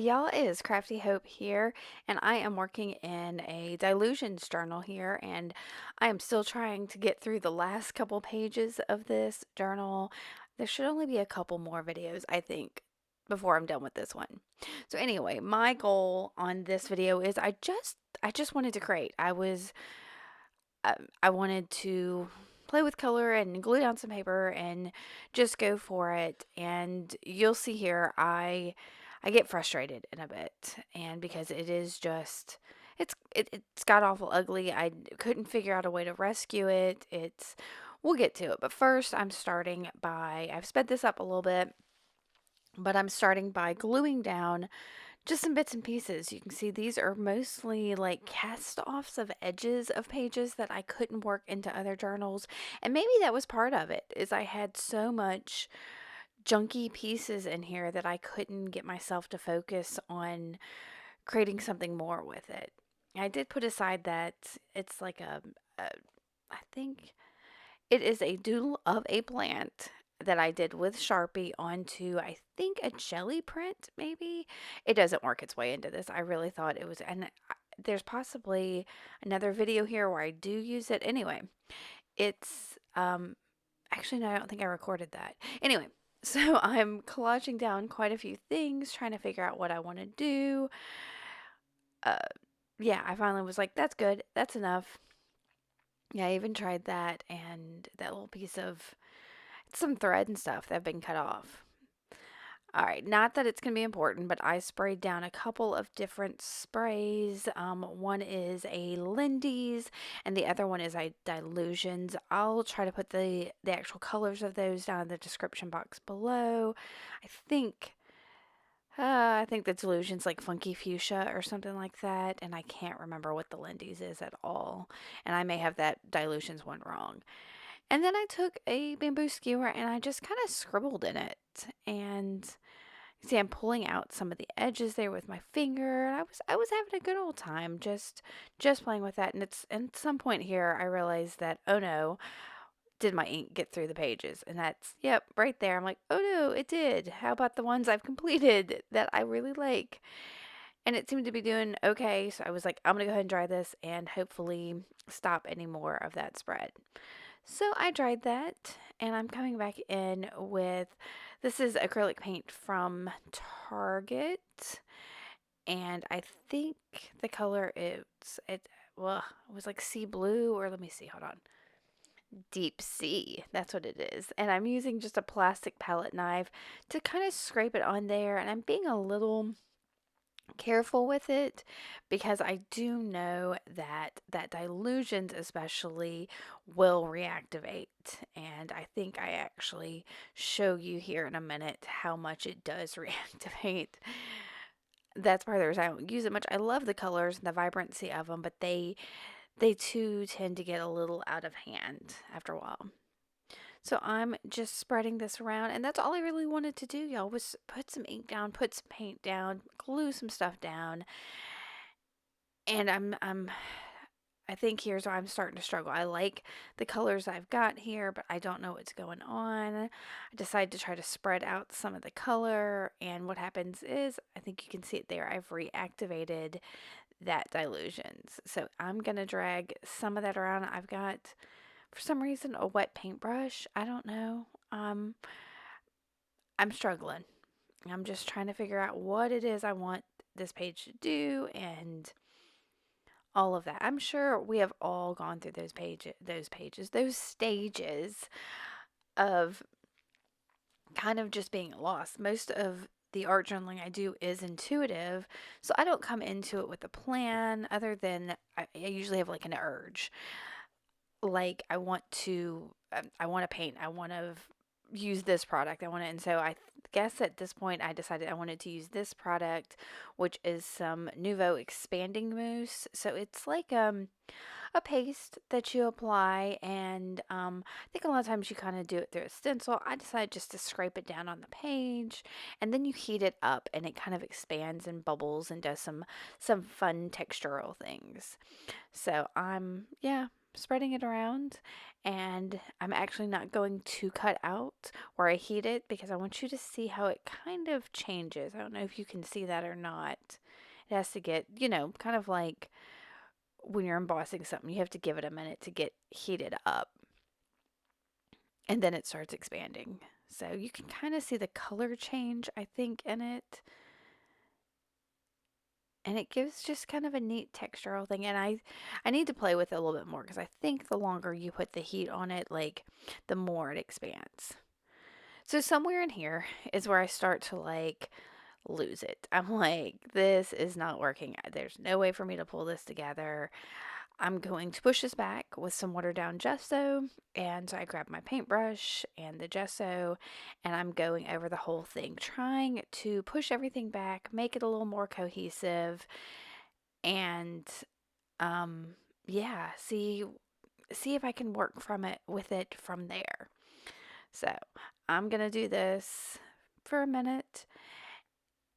y'all, it is Crafty Hope here, and I am working in a Dilutions journal here, and I am still trying to get through the last couple pages of this journal. There should only be a couple more videos, I think, before I'm done with this one. So anyway, my goal on this video is I just wanted to create. I wanted to play with color and glue down some paper and just go for it. And you'll see here, I get frustrated in a bit, and because it is just it's got awful ugly. I couldn't figure out a way to rescue it. We'll get to it, but first I've sped this up a little bit, but I'm starting by gluing down just some bits and pieces. You can see these are mostly like cast offs of edges of pages that I couldn't work into other journals. And maybe that was part of it, is I had so much junky pieces in here that I couldn't get myself to focus on creating something more with it. I did put aside that it's like a I think it is a doodle of a plant that I did with Sharpie onto, I think, a jelly print, maybe. It doesn't work its way into this. I really thought it was, and there's possibly another video here where I do use it. Anyway, it's, actually, no, I don't think I recorded that. Anyway, so I'm collaging down quite a few things, trying to figure out what I want to do. Uh, yeah, I finally was like, that's good. That's enough. Yeah, I even tried that and that little piece of some thread and stuff that have been cut off. All right, not that it's going to be important, but I sprayed down a couple of different sprays. One is a Lindy's, and the other one is a Dilutions. I'll try to put the actual colors of those down in the description box below. I think I think the Dilutions like Funky Fuchsia or something like that, and I can't remember what the Lindy's is at all. And I may have that Dilutions one wrong. And then I took a bamboo skewer and I just kind of scribbled in it. And see, I'm pulling out some of the edges there with my finger. And I was having a good old time just playing with that. And it's and at some point here I realized that, oh no, did my ink get through the pages? And that's, yep, right there. I'm like, oh no, it did. How about the ones I've completed that I really like? And it seemed to be doing okay. So I was like, I'm gonna go ahead and dry this and hopefully stop any more of that spread. So I dried that, and I'm coming back in with, this is acrylic paint from Target, and I think the color it was like sea blue, or let me see, hold on, deep sea. That's what it is. And I'm using just a plastic palette knife to kind of scrape it on there, and I'm being a little careful with it because I do know that Dilutions especially will reactivate, and I think I actually show you here in a minute how much it does reactivate. That's part of the reason I don't use it much. I love the colors and the vibrancy of them, but they too tend to get a little out of hand after a while. So I'm just spreading this around, and that's all I really wanted to do, y'all, was put some ink down, put some paint down, glue some stuff down. And I think here's where I'm starting to struggle. I like the colors I've got here, but I don't know what's going on. I decide to try to spread out some of the color, and what happens is, I think you can see it there, I've reactivated that Dilutions. So I'm gonna drag some of that around. I've got, for some reason, a wet paintbrush. I don't know. I'm struggling. I'm just trying to figure out what it is I want this page to do and all of that. I'm sure we have all gone through those stages of kind of just being lost. Most of the art journaling I do is intuitive, so I don't come into it with a plan other than I usually have like an urge. Like I want to paint, I want to use this product, I want to, and so I guess at this point I decided I wanted to use this product, which is some Nuvo expanding mousse. So it's like a paste that you apply, and I think a lot of times you kind of do it through a stencil. I decided just to scrape it down on the page, and then you heat it up and it kind of expands and bubbles and does some fun textural things. So I'm, yeah, spreading it around, and I'm actually not going to cut out where I heat it because I want you to see how it kind of changes. I don't know if you can see that or not. It has to get, kind of like when you're embossing something, you have to give it a minute to get heated up, and then it starts expanding. So you can kind of see the color change, I think, in it. And it gives just kind of a neat textural thing. And I need to play with it a little bit more because I think the longer you put the heat on it, like the more it expands. So somewhere in here is where I start to like lose it. I'm like, this is not working. There's no way for me to pull this together. I'm going to push this back with some watered down gesso. And so I grab my paintbrush and the gesso and I'm going over the whole thing, trying to push everything back, make it a little more cohesive, and um yeah, see if I can work from it with it from there. So I'm gonna do this for a minute,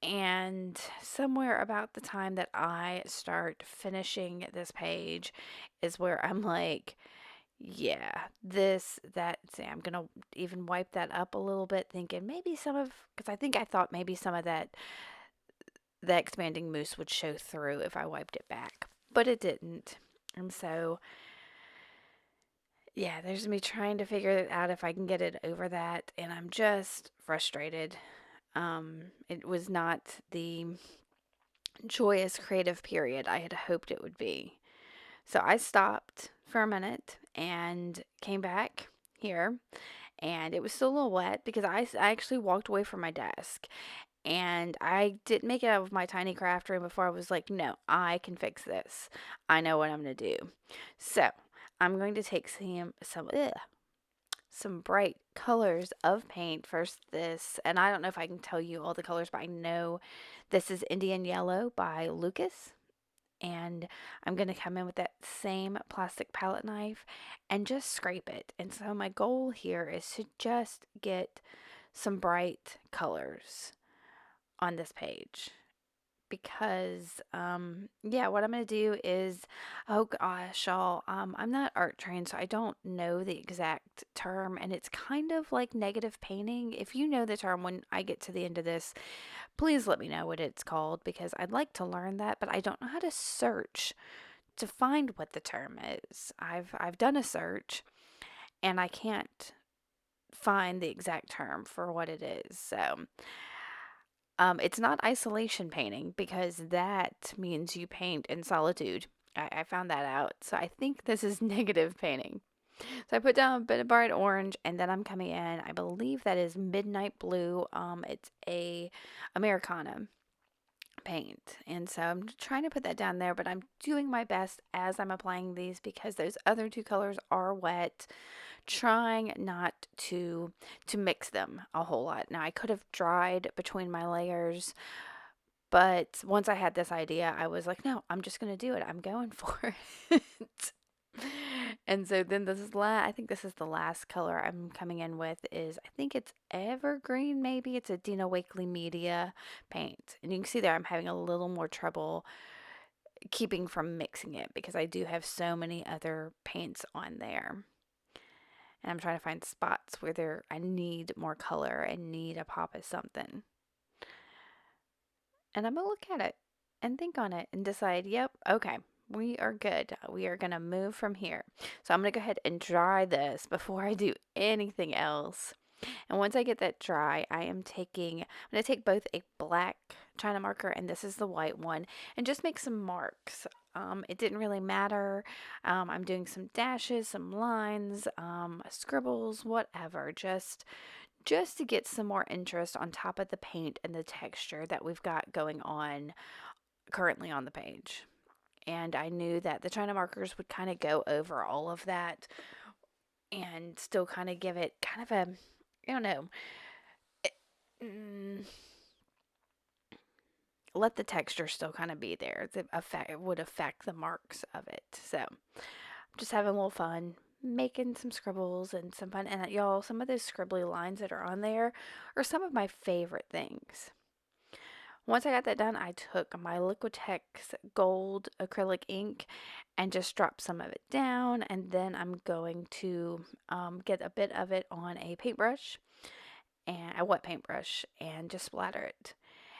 and somewhere about the time that I start finishing this page is where I'm like, yeah, see, I'm gonna even wipe that up a little bit, thinking maybe because I thought maybe some of that expanding mousse would show through if I wiped it back, but it didn't. And so, yeah, there's me trying to figure it out if I can get it over that, and I'm just frustrated. It was not the joyous creative period I had hoped it would be. So I stopped for a minute and came back here, and it was still a little wet because I actually walked away from my desk, and I didn't make it out of my tiny craft room before I was like, no, I can fix this. I know what I'm going to do. So I'm going to take some bright colors of paint. First, this, and I don't know if I can tell you all the colors, but I know this is Indian Yellow by Lucas. And I'm going to come in with that same plastic palette knife and just scrape it. And so my goal here is to just get some bright colors on this page, because yeah, what I'm going to do is, oh gosh, y'all, I'm not art trained, so I don't know the exact term, and it's kind of like negative painting. If you know the term, when I get to the end of this, please let me know what it's called, because I'd like to learn that, but I don't know how to search to find what the term is. I've done a search and I can't find the exact term for what it is. So it's not isolation painting, because that means you paint in solitude. I found that out. So I think this is negative painting. So I put down a bit of bright orange, and then I'm coming in. I believe that is midnight blue. It's a Americana paint, and so I'm trying to put that down there. But I'm doing my best as I'm applying these because those other two colors are wet, trying not to mix them a whole lot. Now I could have dried between my layers, but once I had this idea, I was like, no, I'm just going to do it. I'm going for it. And so then I think this is the last color I'm coming in with, is I think it's Evergreen, maybe. It's a Dina Wakley Media paint. And you can see there I'm having a little more trouble keeping from mixing it because I do have so many other paints on there. And I'm trying to find spots where I need more color and need a pop of something. And I'm going to look at it and think on it and decide, yep, okay, we are good. We are going to move from here. So I'm going to go ahead and dry this before I do anything else. And once I get that dry, I'm going to take both a black China marker, and this is the white one, and just make some marks. It didn't really matter. I'm doing some dashes, some lines, scribbles, whatever, just to get some more interest on top of the paint and the texture that we've got going on currently on the page. And I knew that the China markers would kind of go over all of that and still kind of give it kind of a, I don't know, let the texture still kind of be there. It would affect the marks of it. So I'm just having a little fun, making some scribbles and some fun. And y'all, some of those scribbly lines that are on there are some of my favorite things. Once I got that done, I took my Liquitex gold acrylic ink and just dropped some of it down. And then I'm going to get a bit of it on a paintbrush, and a wet paintbrush, and just splatter it.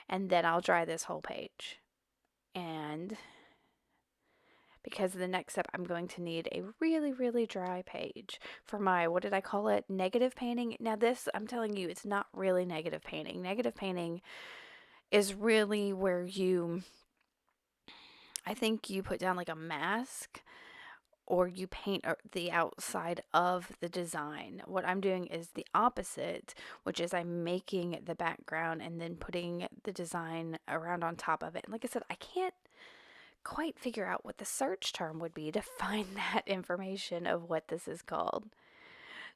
And then I'll dry this whole page. And because the next step, I'm going to need a really, really dry page for my, what did I call it? Negative painting. Now, this, I'm telling you, it's not really negative painting. Negative painting is really where I think you put down like a mask or you paint the outside of the design. What I'm doing is the opposite, which is I'm making the background and then putting the design around on top of it. And like I said, I can't quite figure out what the search term would be to find that information of what this is called.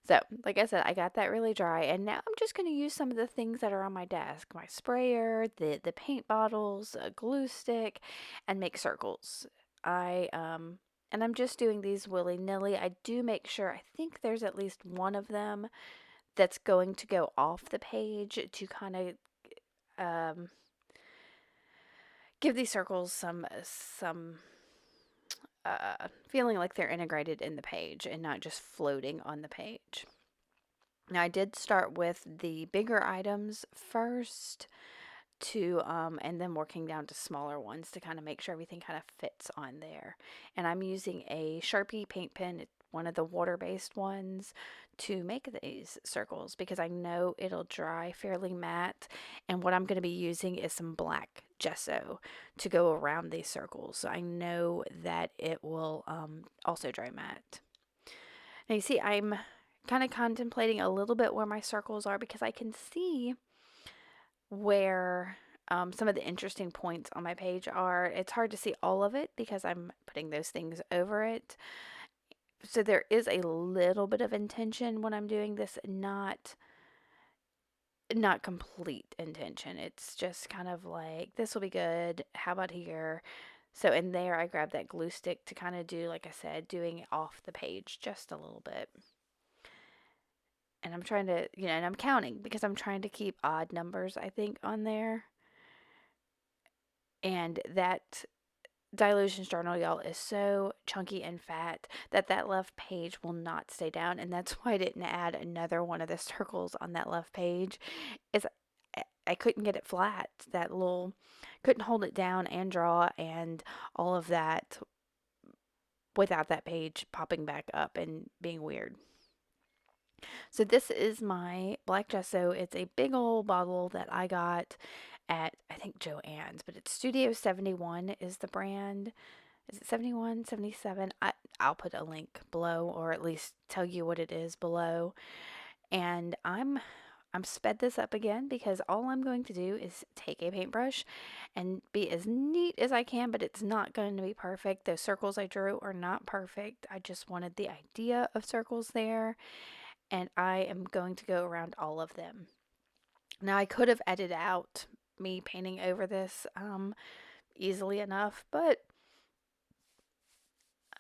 So, like I said, I got that really dry, and now I'm just going to use some of the things that are on my desk, my sprayer, the paint bottles, a glue stick, and make circles. And I'm just doing these willy-nilly. I do make sure, I think there's at least one of them that's going to go off the page to kind of um, give these circles some feeling like they're integrated in the page and not just floating on the page. Now, I did start with the bigger items first and then working down to smaller ones to kind of make sure everything kind of fits on there. And I'm using a Sharpie paint pen, one of the water-based ones, to make these circles because I know it'll dry fairly matte. And what I'm going to be using is some black gesso to go around these circles. So I know that it will also dry matte. Now you see, I'm kind of contemplating a little bit where my circles are because I can see where some of the interesting points on my page are. It's hard to see all of it because I'm putting those things over it. So there is a little bit of intention when I'm doing this, not complete intention. It's just kind of like, this will be good. How about here? So in there, I grabbed that glue stick to kind of do, like I said, doing it off the page just a little bit. And I'm trying to, and I'm counting because I'm trying to keep odd numbers, I think, on there. And that Dylusions journal, y'all, is so chunky and fat that left page will not stay down. And that's why I didn't add another one of the circles on that left page. Is I couldn't get it flat. Couldn't hold it down and draw and all of that without that page popping back up and being weird. So this is my black gesso. It's a big old bottle that I got at, I think, Joann's, but it's Studio 71 is the brand. Is it 71, 77? I'll put a link below, or at least tell you what it is below. And I'm sped this up again because all I'm going to do is take a paintbrush and be as neat as I can, but it's not going to be perfect. Those circles I drew are not perfect. I just wanted the idea of circles there, and I am going to go around all of them. Now, I could have edited out me painting over this easily enough, but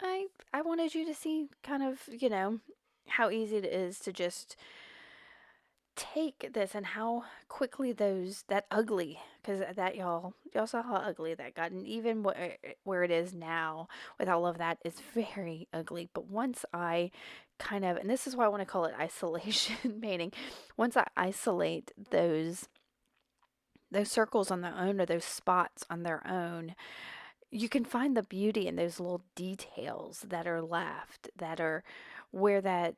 I wanted you to see kind of, how easy it is to just take this and how quickly that ugly, because that y'all saw how ugly that got, and even where it is now with all of that is very ugly. But once I kind of, and this is why I want to call it isolation painting, once I isolate those circles on their own or those spots on their own, you can find the beauty in those little details that are left, that are where that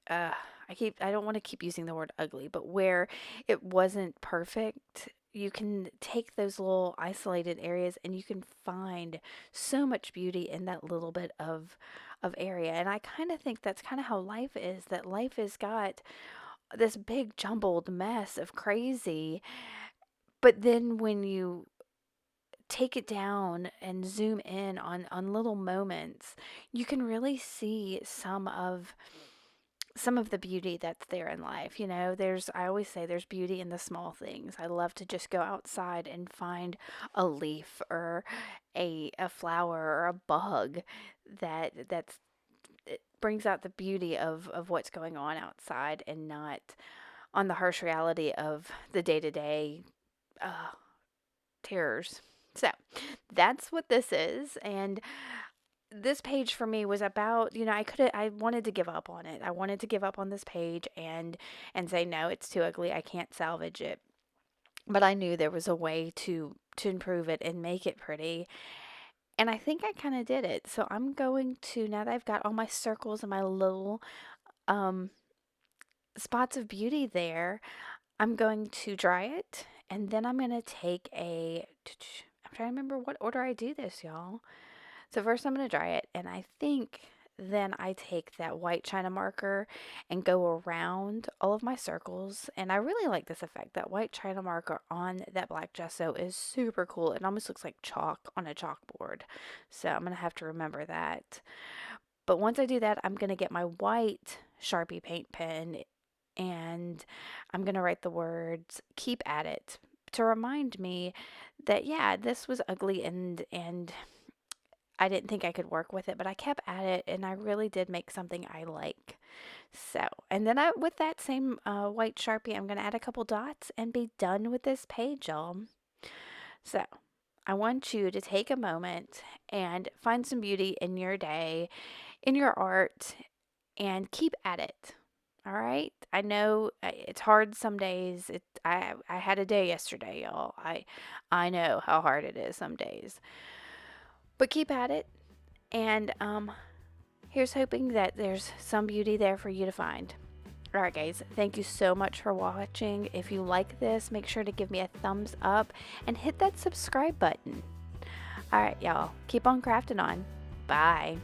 uh I don't want to keep using the word ugly, but where it wasn't perfect, you can take those little isolated areas and you can find so much beauty in that little bit of area. And I kind of think that's kind of how life is, that life has got this big jumbled mess of crazy, but then when you take it down and zoom in on little moments, you can really see some of the beauty that's there in life. I always say there's beauty in the small things. I love to just go outside and find a leaf or a flower or a bug that's it brings out the beauty of what's going on outside and not on the harsh reality of the day-to-day terrors. So that's what this is. And this page for me was about, I wanted to give up on it. I wanted to give up on this page and say no, it's too ugly. I can't salvage it. But I knew there was a way to improve it and make it pretty. And I think I kind of did it. So I'm going to, now that I've got all my circles and my little um spots of beauty there, I'm going to dry it, and then I'm going to take I'm trying to remember what order I do this, y'all. So first I'm going to dry it, and I think then I take that white China marker and go around all of my circles. And I really like this effect. That white China marker on that black gesso is super cool. It almost looks like chalk on a chalkboard. So I'm going to have to remember that. But once I do that, I'm going to get my white Sharpie paint pen and I'm going to write the words keep at it to remind me that yeah, this was ugly and I didn't think I could work with it, but I kept at it and I really did make something I like. So, and then with that same white Sharpie, I'm going to add a couple dots and be done with this page, y'all. So, I want you to take a moment and find some beauty in your day, in your art, and keep at it. All right. I know it's hard some days. I had a day yesterday, y'all. I know how hard it is some days. But keep at it, and here's hoping that there's some beauty there for you to find. All right, guys, thank you so much for watching. If you like this, make sure to give me a thumbs up and hit that subscribe button. All right, y'all, keep on crafting on. Bye.